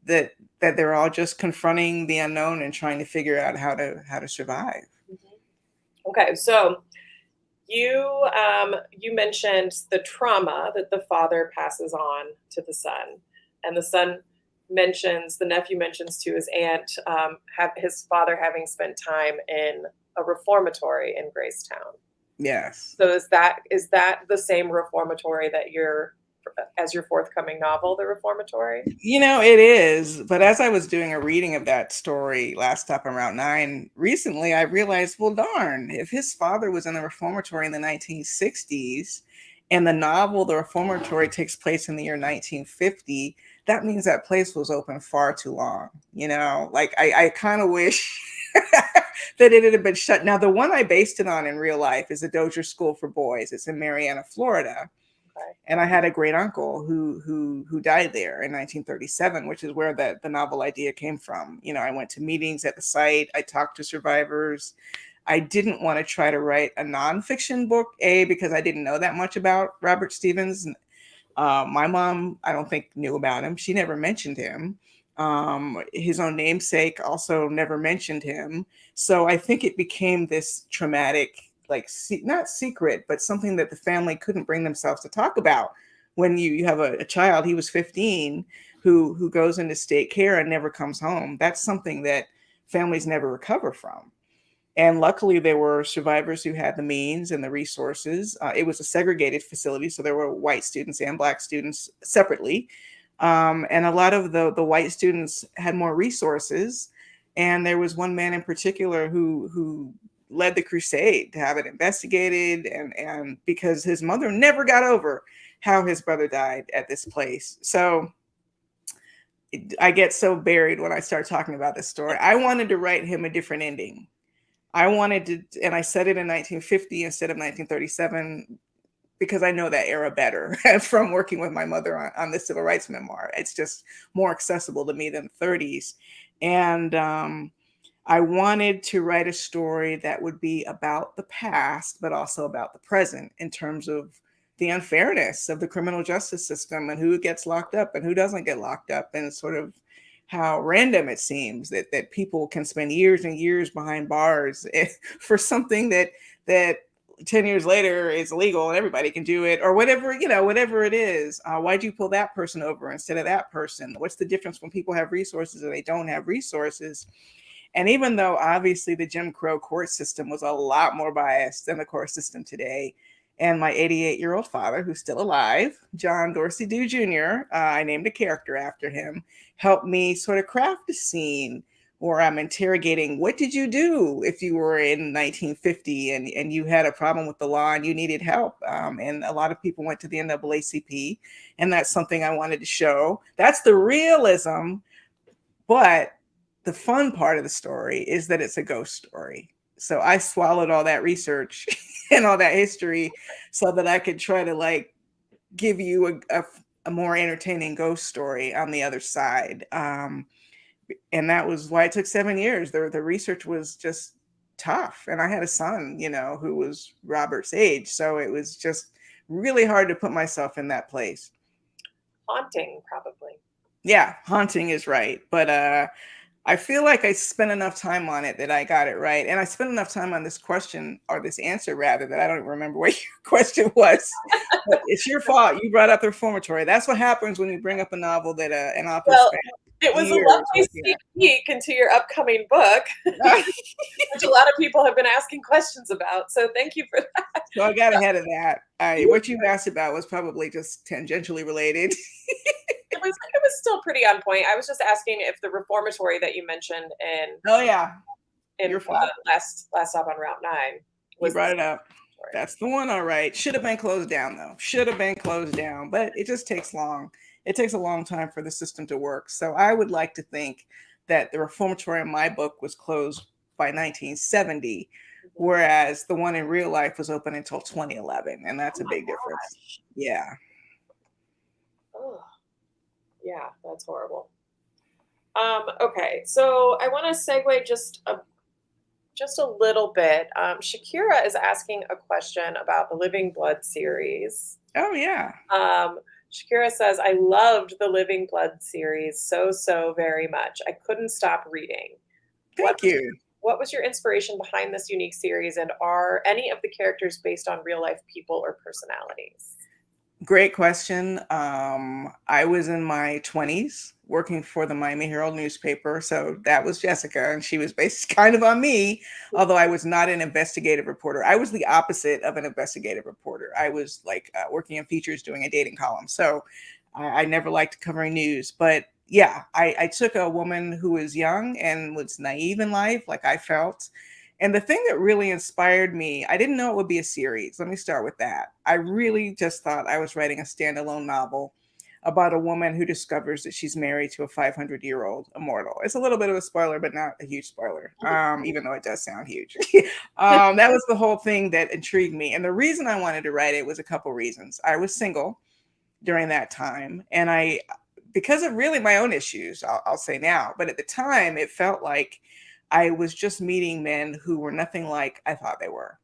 that they're all just confronting the unknown and trying to figure out how to survive. Mhm. Okay, so you mentioned the trauma that the father passes on to the son, and the nephew mentions to his aunt, have his father having spent time in a reformatory in Gracetown. Yes. So is that the same reformatory that as your forthcoming novel, the Reformatory? It is. But as I was doing a reading of that story last up around 9 recently, I realized, well, darn, if his father was in the reformatory in the 1960s and the novel, The Reformatory, takes place in the year 1950, that means that place was open far too long. Like I kind of wish that it had been shut. Now, the one I based it on in real life is the Dozier School for Boys. It's in Marianna, Florida. Okay. And I had a great uncle who died there in 1937, which is where the novel idea came from. I went to meetings at the site. I talked to survivors. I didn't want to try to write a nonfiction book, because I didn't know that much about Robert Stevens. My mom, I don't think, knew about him. She never mentioned him. His own namesake also never mentioned him. So I think it became this traumatic, like, not secret, but something that the family couldn't bring themselves to talk about. When you have a child, he was 15, who goes into state care and never comes home. That's something that families never recover from. And luckily, there were survivors who had the means and the resources. It was a segregated facility, so there were white students and Black students separately. And a lot of the white students had more resources. And there was one man in particular who led the crusade to have it investigated, and because his mother never got over how his brother died at this place. So I get so buried when I start talking about this story. I wanted to write him a different ending. I wanted to, and I said it in 1950 instead of 1937 because I know that era better from working with my mother on the civil rights memoir. It's just more accessible to me than the 30s. And I wanted to write a story that would be about the past, but also about the present in terms of the unfairness of the criminal justice system and who gets locked up and who doesn't get locked up, and sort of how random it seems that people can spend years and years behind bars for something that 10 years later is illegal and everybody can do it, or whatever it is. Why'd you pull that person over instead of that person? What's the difference when people have resources and they don't have resources? And even though obviously the Jim Crow court system was a lot more biased than the court system today, And my 88-year-old father, who's still alive, John Dorsey Due Jr., I named a character after him, helped me sort of craft a scene where I'm interrogating, what did you do if you were in 1950 and you had a problem with the law and you needed help? And a lot of people went to the NAACP, and that's something I wanted to show. That's the realism, but the fun part of the story is that it's a ghost story. So I swallowed all that research and all that history so that I could try to like give you a more entertaining ghost story on the other side. And that was why it took 7 years. The research was just tough. And I had a son, you know, who was Robert's age. So it was just really hard to put myself in that place. Haunting, probably. Yeah, haunting is right. But I feel like I spent enough time on it that I got it right. And I spent enough time on this question, or this answer rather, that I don't remember what your question was. But it's your fault. You brought up the Reformatory. That's what happens when you bring up a novel that an author spent it was a years lovely sneak peek into your upcoming book, which a lot of people have been asking questions about. So thank you for that. So I got ahead of that. What you asked about was probably just tangentially related. It was still pretty on point. I was just asking if the Reformatory that you mentioned in Your fault. last stop on Route 9 was, you brought it up. That's the one. All right. Should have been closed down though. Should have been closed down, but it just takes long. It takes a long time for the system to work. So I would like to think that the Reformatory in my book was closed by 1970, whereas the one in real life was open until 2011, and that's a big difference. Yeah. Oh. Yeah, that's horrible. Okay, so I want to segue just a little bit. Shakira is asking a question about the Living Blood series. Oh yeah. Shakira says, I loved the Living Blood series so very much. I couldn't stop reading. Thank you. What was your inspiration behind this unique series, and are any of the characters based on real life people or personalities? Great question. I was in my 20s working for the Miami Herald newspaper. So that was Jessica, and she was based kind of on me, although I was not an investigative reporter. I was the opposite of an investigative reporter. I was like working in features, doing a dating column. So I never liked covering news. But yeah, I took a woman who was young and was naive in life, like I felt. And the thing that really inspired me, I didn't know it would be a series. Let me start with that. I really just thought I was writing a standalone novel about a woman who discovers that she's married to a 500-year-old immortal. It's a little bit of a spoiler, but not a huge spoiler, even though it does sound huge. That was the whole thing that intrigued me. And the reason I wanted to write it was a couple reasons. I was single during that time, and because of really my own issues, I'll say now, but at the time it felt like I was just meeting men who were nothing like I thought they were.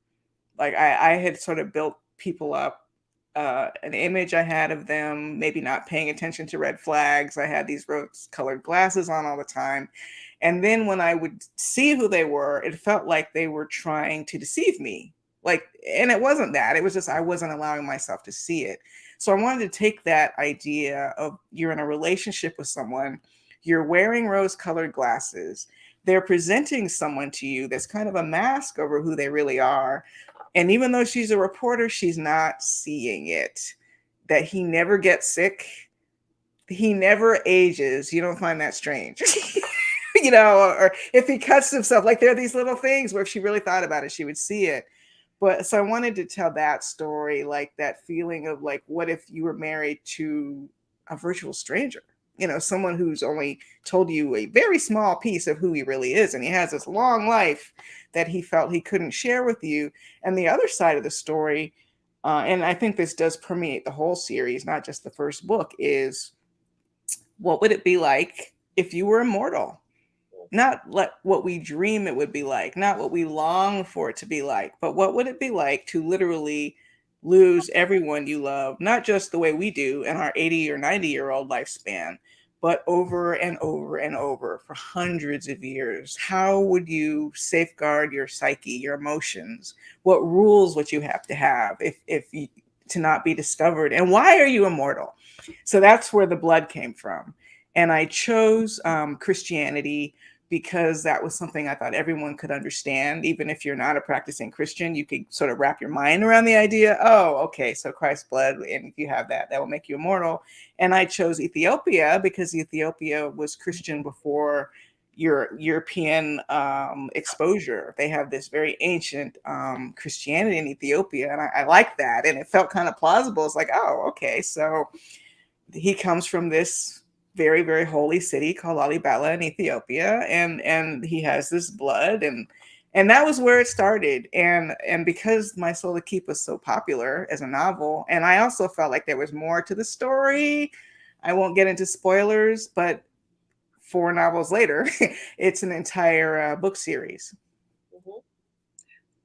Like I had sort of built people up, an image I had of them, maybe not paying attention to red flags. I had these rose-colored glasses on all the time. And then when I would see who they were, it felt like they were trying to deceive me. And it wasn't that. It was just I wasn't allowing myself to see it. So I wanted to take that idea of you're in a relationship with someone, you're wearing rose-colored glasses, they're presenting someone to you that's kind of a mask over who they really are. And even though she's a reporter, she's not seeing it. That he never gets sick. He never ages. You don't find that strange. Or if he cuts himself, like there are these little things where if she really thought about it, she would see it. But so I wanted to tell that story, like that feeling of like, what if you were married to a virtual stranger? Someone who's only told you a very small piece of who he really is. And he has this long life that he felt he couldn't share with you. And the other side of the story, and I think this does permeate the whole series, not just the first book, is what would it be like if you were immortal? Not like what we dream it would be like, not what we long for it to be like, but what would it be like to literally lose everyone you love, not just the way we do in our 80 or 90-year-old lifespan, but over and over and over for hundreds of years? How would you safeguard your psyche, your emotions? What rules would you have if you, to not be discovered? And why are you immortal? So that's where the blood came from. And I chose Christianity because that was something I thought everyone could understand. Even if you're not a practicing Christian, you could sort of wrap your mind around the idea. Oh, okay, so Christ's blood, and if you have that, that will make you immortal. And I chose Ethiopia because Ethiopia was Christian before your European exposure. They have this very ancient Christianity in Ethiopia, and I like that. And it felt kind of plausible. It's like, oh, okay, so he comes from this very, very holy city called Lalibela in Ethiopia, and he has this blood, and that was where it started. And because My Soul to Keep was so popular as a novel, and I also felt like there was more to the story. I won't get into spoilers, but 4 novels later, it's an entire book series. Mm-hmm.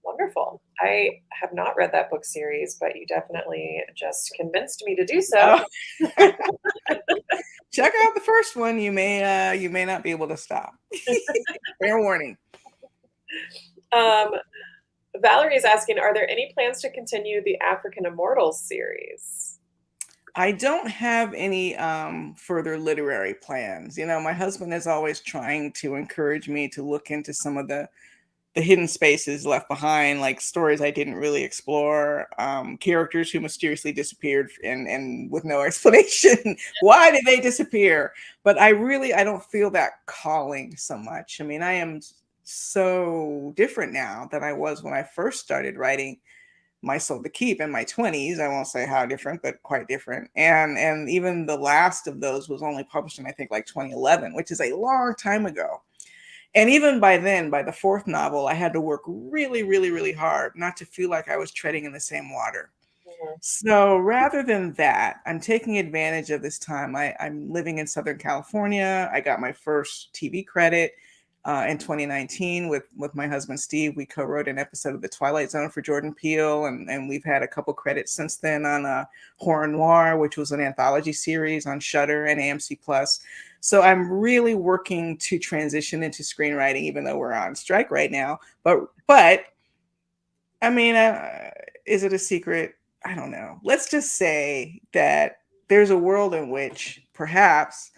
Wonderful. I have not read that book series, but you definitely just convinced me to do so. Oh. Check out the first one. You may not be able to stop. Fair warning. Valerie is asking, are there any plans to continue the African Immortals series? I don't have any further literary plans. My husband is always trying to encourage me to look into some of the hidden spaces left behind, like stories I didn't really explore, characters who mysteriously disappeared and with no explanation. Why did they disappear? But I don't feel that calling so much. I mean, I am so different now than I was when I first started writing My Soul to Keep in my 20s. I won't say how different, but quite different. And even the last of those was only published in, I think, like 2011, which is a long time ago. And even by then, by the 4th novel, I had to work really, really, really hard not to feel like I was treading in the same water. Mm-hmm. So rather than that, I'm taking advantage of this time. I'm living in Southern California. I got my first TV credit in 2019 with my husband, Steve. We co-wrote an episode of The Twilight Zone for Jordan Peele, and we've had a couple credits since then on Horror Noire, which was an anthology series on Shudder and AMC Plus. So I'm really working to transition into screenwriting, even though we're on strike right now. But I mean, is it a secret? I don't know. Let's just say that there's a world in which perhaps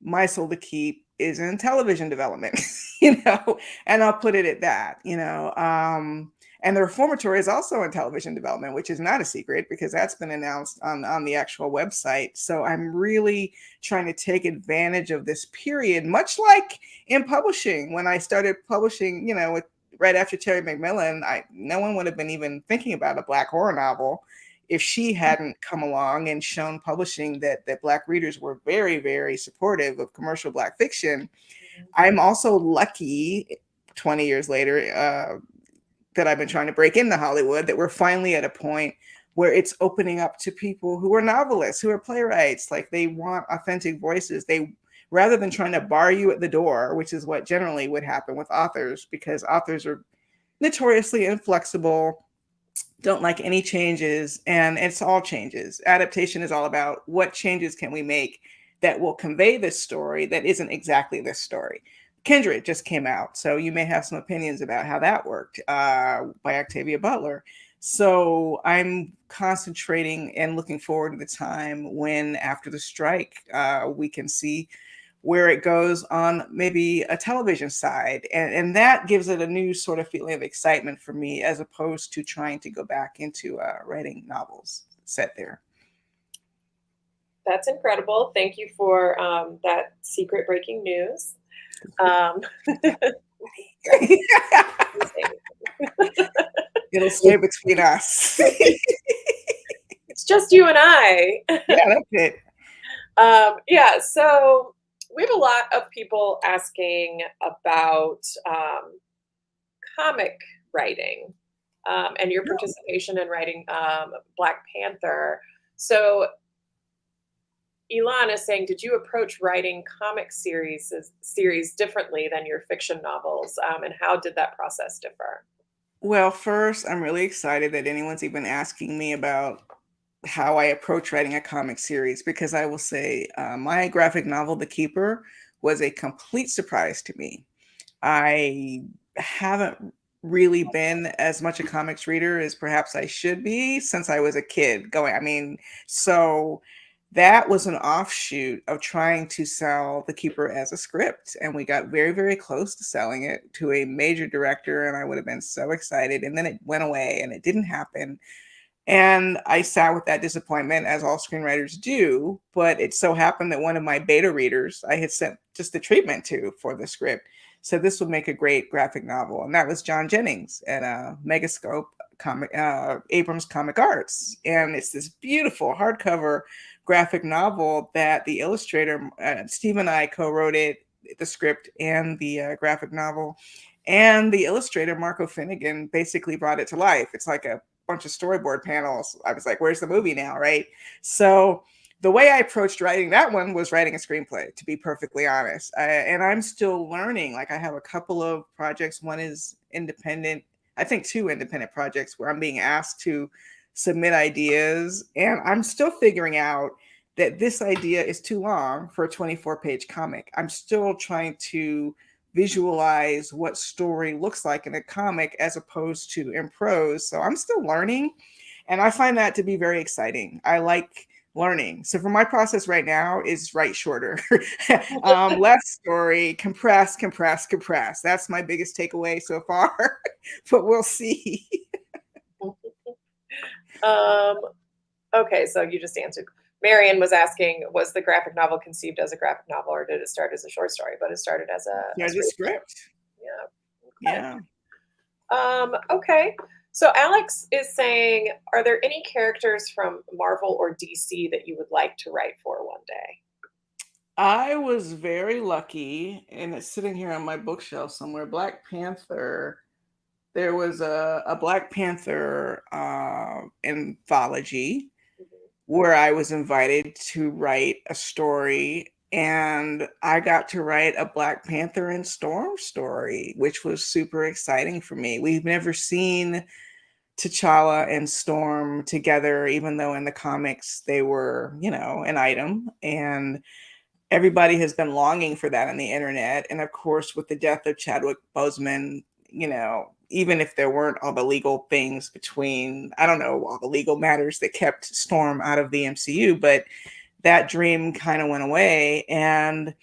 My Soul to Keep is in television development, and I'll put it at that, and the Reformatory is also in television development, which is not a secret because that's been announced on the actual website. So I'm really trying to take advantage of this period, much like in publishing. When I started publishing, right after Terry McMillan, no one would have been even thinking about a Black horror novel if she hadn't come along and shown publishing that Black readers were very, very supportive of commercial Black fiction. I'm also lucky 20 years later that I've been trying to break into Hollywood, that we're finally at a point where it's opening up to people who are novelists, who are playwrights. Like, they want authentic voices. Rather than trying to bar you at the door, which is what generally would happen with authors, because authors are notoriously inflexible, don't like any changes, and it's all changes. Adaptation is all about what changes can we make that will convey this story that isn't exactly this story. Kindred just came out, so you may have some opinions about how that worked, by Octavia Butler. So I'm concentrating and looking forward to the time when, after the strike, we can see where it goes on maybe a television side. And that gives it a new sort of feeling of excitement for me, as opposed to trying to go back into writing novels set there. That's incredible. Thank you for that secret breaking news. It'll stay between us. It's just you and I. Yeah, that's it. Yeah, so we have a lot of people asking about comic writing and your participation in writing Black Panther. So Elon is saying, did you approach writing comic series differently than your fiction novels? And how did that process differ? Well, first, I'm really excited that anyone's even asking me about how I approach writing a comic series, because I will say my graphic novel, The Keeper, was a complete surprise to me. I haven't really been as much a comics reader as perhaps I should be since I was a kid so that was an offshoot of trying to sell The Keeper as a script. And we got very, very close to selling it to a major director, and I would have been so excited. And then it went away and it didn't happen. And I sat with that disappointment, as all screenwriters do. But it so happened that one of my beta readers I had sent just the treatment to for the script said this would make a great graphic novel. And that was John Jennings at Megascope Abrams Comic Arts. And it's this beautiful hardcover graphic novel that the illustrator, Steve and I co-wrote it, the script and the graphic novel. And the illustrator, Marco Finnegan, basically brought it to life. It's like a bunch of storyboard panels. I was like, where's the movie now, right? So the way I approached writing that one was writing a screenplay, to be perfectly honest. And I'm still learning. Like I have a couple of projects. One is independent, I think two independent projects where I'm being asked to submit ideas. And I'm still figuring out that this idea is too long for a 24-page comic. I'm still trying to visualize what story looks like in a comic as opposed to in prose. So I'm still learning. And I find that to be very exciting. I like learning. So for my process right now is write shorter, less story, compress, compress, compress. That's my biggest takeaway so far, but we'll see. Okay, so you just answered. Marion was asking, was the graphic novel conceived as a graphic novel or did it start as a short story? But it started as a script. Yeah. Okay. Yeah. Okay. So Alex is saying, are there any characters from Marvel or DC that you would like to write for one day? I was very lucky, and it's sitting here on my bookshelf somewhere. Black Panther. There was a Black Panther anthology where I was invited to write a story, and I got to write a Black Panther and Storm story, which was super exciting for me. We've never seen T'Challa and Storm together, even though in the comics they were, an item. And everybody has been longing for that on the internet. And of course, with the death of Chadwick Boseman, even if there weren't all the legal things between, I don't know, all the legal matters that kept Storm out of the MCU, but that dream kind of went away. And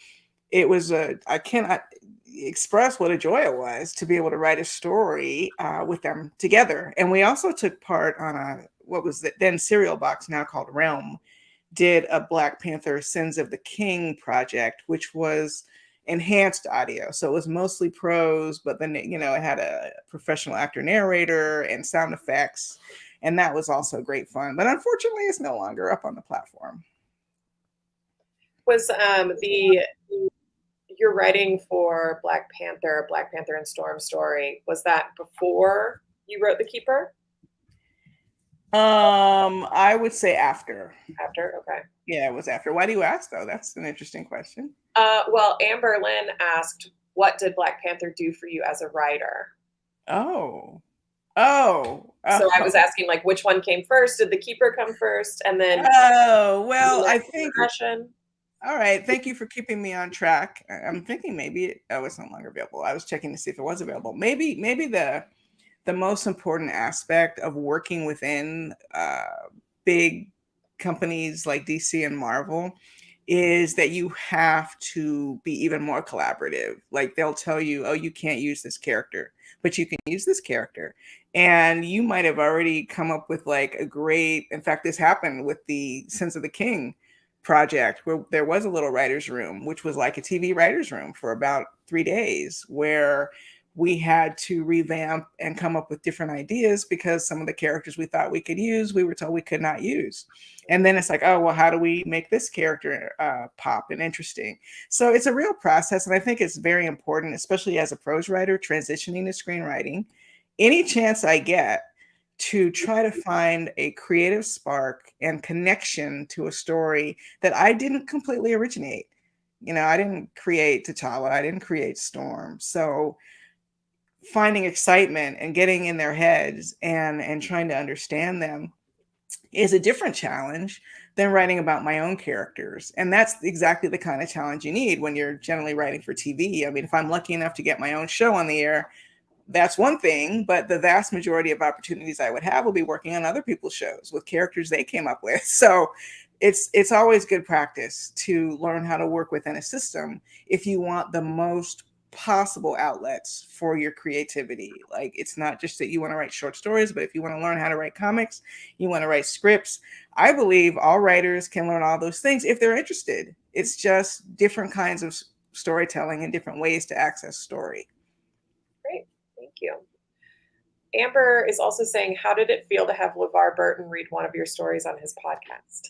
it was I cannot express what a joy it was to be able to write a story with them together. And we also took part on what was then Serial Box, now called Realm, did a Black Panther Sins of the King project, which was enhanced audio. So it was mostly prose, but then, it had a professional actor narrator and sound effects. And that was also great fun. But unfortunately, it's no longer up on the platform. Was your writing for Black Panther and Storm story, was that before you wrote The Keeper? I would say after. After, okay. Yeah, it was after. Why do you ask, though? That's an interesting question. Well, Amber Lynn asked, what did Black Panther do for you as a writer? Oh. So I was asking, like, which one came first? Did The Keeper come first? And then... Oh, well, I think... Progression? All right. Thank you for keeping me on track. I'm thinking maybe it's no longer available. I was checking to see if it was available. Maybe the most important aspect of working within big companies like DC and Marvel is that you have to be even more collaborative. Like they'll tell you, oh, you can't use this character, but you can use this character. And you might have already come up with like a great, in fact, this happened with the Sins of the King project where there was a little writer's room, which was like a TV writer's room for about 3 days, where we had to revamp and come up with different ideas because some of the characters we thought we could use, we were told we could not use. And then it's like, oh, well, how do we make this character pop and interesting? So it's a real process. And I think it's very important, especially as a prose writer, transitioning to screenwriting. Any chance I get to try to find a creative spark and connection to a story that I didn't completely originate. I didn't create T'Challa. I didn't create Storm. So finding excitement and getting in their heads and trying to understand them is a different challenge than writing about my own characters. And that's exactly the kind of challenge you need when you're generally writing for TV. I mean, if I'm lucky enough to get my own show on the air, that's one thing, but the vast majority of opportunities I would have will be working on other people's shows with characters they came up with. So it's always good practice to learn how to work within a system if you want the most possible outlets for your creativity. Like, it's not just that you want to write short stories, but if you want to learn how to write comics, you want to write scripts. I believe all writers can learn all those things if they're interested. It's just different kinds of storytelling and different ways to access story. Great, thank you. Amber is also saying, how did it feel to have LeVar Burton read one of your stories on his podcast?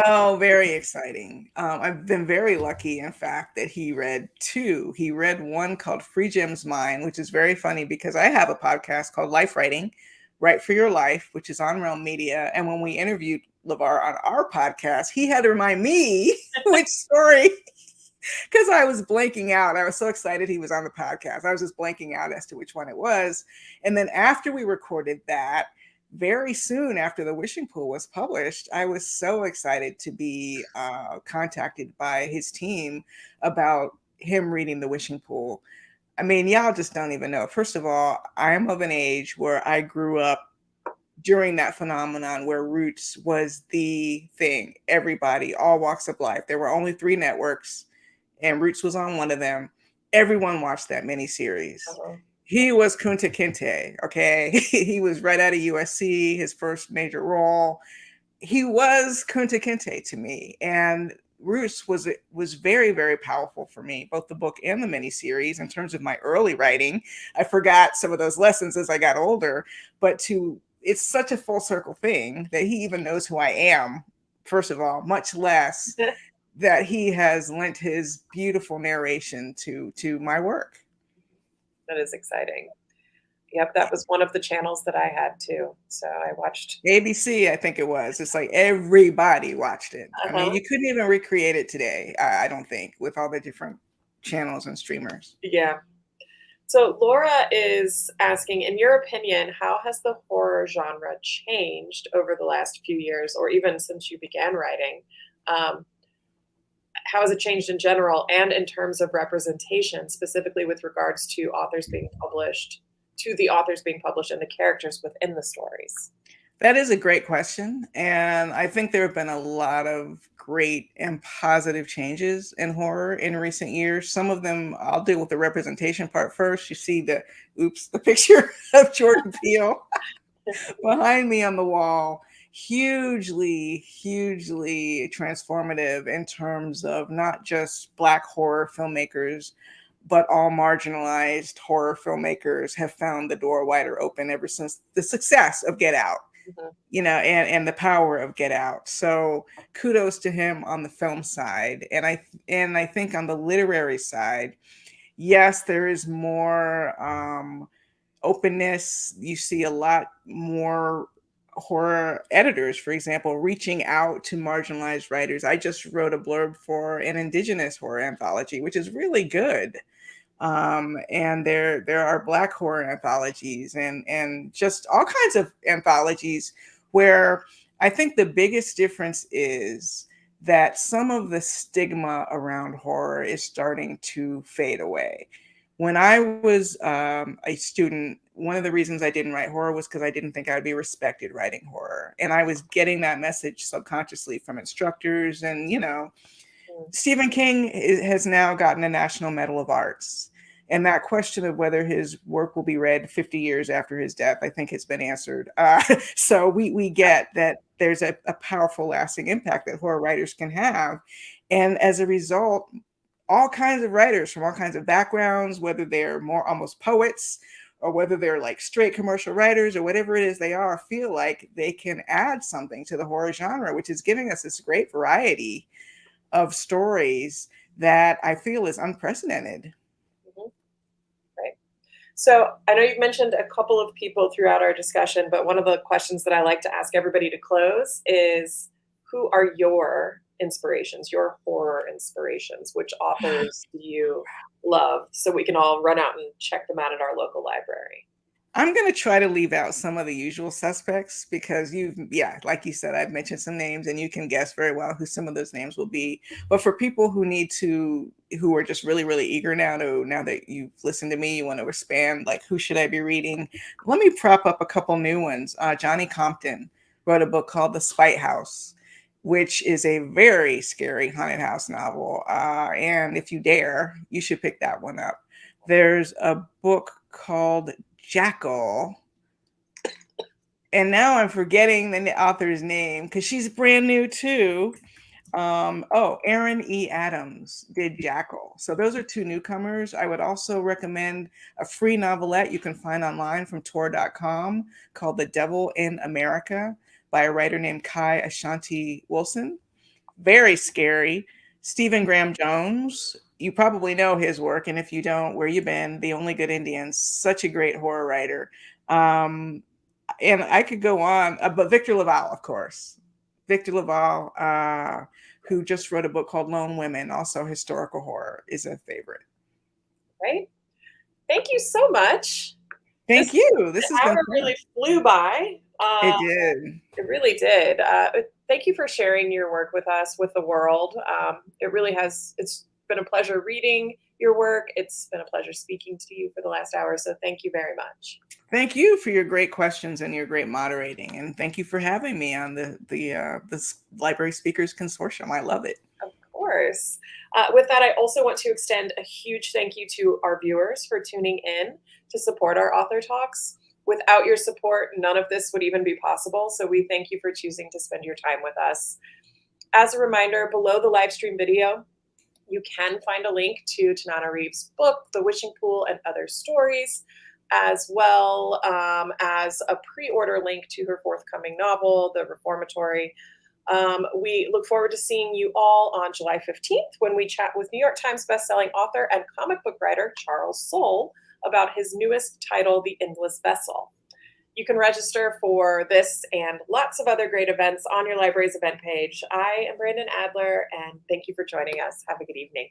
Oh, very exciting. I've been very lucky, in fact, that he read two. He read one called Free Jim's Mind, which is very funny because I have a podcast called Life Writing, Write for Your Life, which is on Realm Media. And when we interviewed LeVar on our podcast, he had to remind me which story, because I was blanking out. I was so excited he was on the podcast. I was just blanking out as to which one it was. And then after we recorded that, very soon after The Wishing Pool was published, I was so excited to be contacted by his team about him reading The Wishing Pool. I mean, y'all just don't even know. First of all, I'm of an age where I grew up during that phenomenon where Roots was the thing. Everybody, all walks of life. There were only 3 networks, and Roots was on one of them. Everyone watched that miniseries. Uh-huh. He was Kunta Kinte, okay? He was right out of USC, his first major role. He was Kunta Kinte to me. And Roots was very, very powerful for me, both the book and the miniseries in terms of my early writing. I forgot some of those lessons as I got older, but it's such a full circle thing that he even knows who I am, first of all, much less that he has lent his beautiful narration to my work. That is exciting. Yep, that was one of the channels that I had too. So I watched ABC, I think it was. It's like everybody watched it. I mean, Uh-huh. you couldn't even recreate it today, I don't think, with all the different channels and streamers. Yeah. So Laura is asking, in your opinion, how has the horror genre changed over the last few years, or even since you began writing? How has it changed in general and in terms of representation, specifically with regards to authors being published, to the authors being published and the characters within the stories? That is a great question. And I think there have been a lot of great and positive changes in horror in recent years. Some of them, I'll deal with the representation part first. You see the picture of Jordan Peele behind me on the wall. Hugely, hugely transformative in terms of not just Black horror filmmakers, but all marginalized horror filmmakers have found the door wider open ever since the success of Get Out. Mm-hmm. You know, and the power of Get Out. So kudos to him on the film side. And I think on the literary side, yes, there is more openness. You see a lot more horror editors, for example, reaching out to marginalized writers. I just wrote a blurb for an Indigenous horror anthology, which is really good. And there are Black horror anthologies and just all kinds of anthologies where I think the biggest difference is that some of the stigma around horror is starting to fade away. When I was a student, one of the reasons I didn't write horror was because I didn't think I would be respected writing horror. And I was getting that message subconsciously from instructors. And, you know, Stephen King has now gotten a National Medal of Arts. And that question of whether his work will be read 50 years after his death, I think has been answered. So we get that there's a powerful, lasting impact that horror writers can have. And as a result, all kinds of writers from all kinds of backgrounds, whether they're more almost poets or whether they're like straight commercial writers or whatever it is they are, feel like they can add something to the horror genre, which is giving us this great variety of stories that I feel is unprecedented. Mm-hmm. Right. So I know you've mentioned a couple of people throughout our discussion, but one of the questions that I like to ask everybody to close is, who are your inspirations, your horror inspirations? Which authors do you love? So we can all run out and check them out at our local library. I'm going to try to leave out some of the usual suspects because like you said, I've mentioned some names and you can guess very well who some of those names will be. But for people who are just really, really eager now that you've listened to me, you want to expand, like, who should I be reading? Let me prop up a couple new ones. Johnny Compton wrote a book called The Spite House. which is a very scary haunted house novel. And if you dare, you should pick that one up. There's a book called Jackal. And now I'm forgetting the author's name because she's brand new too. Aaron E. Adams did Jackal. So those are two newcomers. I would also recommend a free novelette you can find online from Tor.com called The Devil in America by a writer named Kai Ashanti Wilson. Very scary. Stephen Graham Jones, you probably know his work. And if you don't, where you been? The Only Good Indians, such a great horror writer. And I could go on, but Victor Laval, of course. Victor Laval, who just wrote a book called Lone Women, also historical horror, is a favorite. Right. Thank you so much. Thank you. This has been fun. Really flew by. It did. It really did. Thank you for sharing your work with us, with the world. It really has. It's been a pleasure reading your work. It's been a pleasure speaking to you for the last hour. So thank you very much. Thank you for your great questions and your great moderating, and thank you for having me on the Library Speakers Consortium. I love it. Of course. With that, I also want to extend a huge thank you to our viewers for tuning in to support our author talks. Without your support, none of this would even be possible. So we thank you for choosing to spend your time with us. As a reminder, below the live stream video, you can find a link to Tananarive's book, The Wishing Pool and Other Stories, as well as a pre-order link to her forthcoming novel, The Reformatory. We look forward to seeing you all on July 15th when we chat with New York Times bestselling author and comic book writer Charles Soule about his newest title, The Endless Vessel. You can register for this and lots of other great events on your library's event page. I am Brandon Adler, and thank you for joining us. Have a good evening.